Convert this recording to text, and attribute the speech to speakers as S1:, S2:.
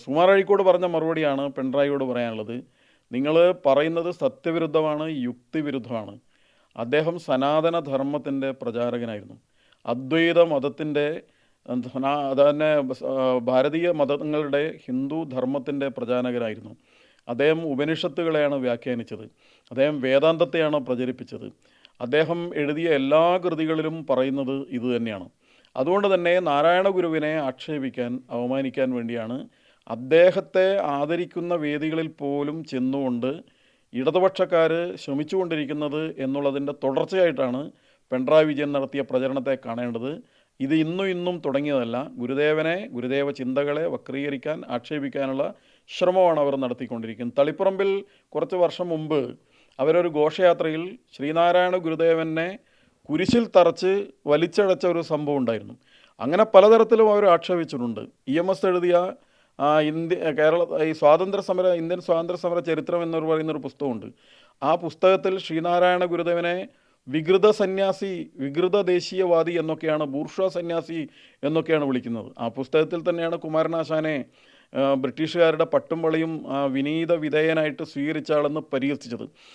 S1: സുകുമാർ അഴീക്കോട് പറഞ്ഞ മറുപടിയാണ് പിണറായിയോട് പറയാനുള്ളത്. നിങ്ങൾ പറയുന്നത് സത്യവിരുദ്ധമാണ്, യുക്തിവിരുദ്ധമാണ്. അദ്ദേഹം സനാതന ധർമ്മത്തിൻ്റെ പ്രചാരകനായിരുന്നു. അദ്വൈത മതത്തിൻ്റെ അതന്നെ ഭാരതീയ മതങ്ങളുടെ ഹിന്ദു ധർമ്മത്തിൻ്റെ പ്രചാരകനായിരുന്നു. അദ്ദേഹം ഉപനിഷത്തുകളെയാണ് വ്യാഖ്യാനിച്ചത്. അദ്ദേഹം വേദാന്തത്തെയാണ് പ്രചരിപ്പിച്ചത്. അദ്ദേഹം എഴുതിയ എല്ലാ കൃതികളിലും പറയുന്നത് ഇതുതന്നെയാണ്. അതുകൊണ്ട് തന്നെ നാരായണ ഗുരുവിനെ ആക്ഷേപിക്കാൻ, അവമാനിക്കാൻ വേണ്ടിയാണ് അദ്ദേഹത്തെ ആദരിക്കുന്ന വേദികളിൽ പോലും ചെന്നുകൊണ്ട് ഇടതുപക്ഷക്കാർ ശ്രമിച്ചുകൊണ്ടിരിക്കുന്നത് എന്നുള്ളതിൻ്റെ തുടർച്ചയായിട്ടാണ് പിണറായി വിജയൻ നടത്തിയ പ്രചരണത്തെ കാണേണ്ടത്. ഇത് ഇന്നും തുടങ്ങിയതല്ല. ഗുരുദേവ ചിന്തകളെ വക്രീകരിക്കാൻ, ആക്ഷേപിക്കാനുള്ള ശ്രമമാണ് അവർ നടത്തിക്കൊണ്ടിരിക്കുന്നത്. തളിപ്പറമ്പിൽ കുറച്ച് വർഷം മുമ്പ് അവരൊരു ഘോഷയാത്രയിൽ ശ്രീനാരായണ ഗുരുദേവനെ കുരിശിൽ തറച്ച് വലിച്ചഴച്ച ഒരു സംഭവം ഉണ്ടായിരുന്നു. അങ്ങനെ പലതരത്തിലും അവർ ആക്ഷേപിച്ചിട്ടുണ്ട്. EMS എഴുതിയ ഇന്ത്യൻ സ്വാതന്ത്ര്യ സമര ചരിത്രം എന്ന് പറയുന്നൊരു പുസ്തകമുണ്ട്. ആ പുസ്തകത്തിൽ ശ്രീനാരായണ ഗുരുദേവനെ വികൃത സന്യാസി, വികൃത ദേശീയവാദി എന്നൊക്കെയാണ്, ബൂർഷ്വാ സന്യാസി എന്നൊക്കെയാണ് വിളിക്കുന്നത്. ആ പുസ്തകത്തിൽ തന്നെയാണ് കുമാരനാശാനെ ബ്രിട്ടീഷുകാരുടെ പട്ടും വളയും വിനീത വിധേയനായിട്ട് സ്വീകരിച്ച ആളെന്ന് പരിഹസിച്ചത്.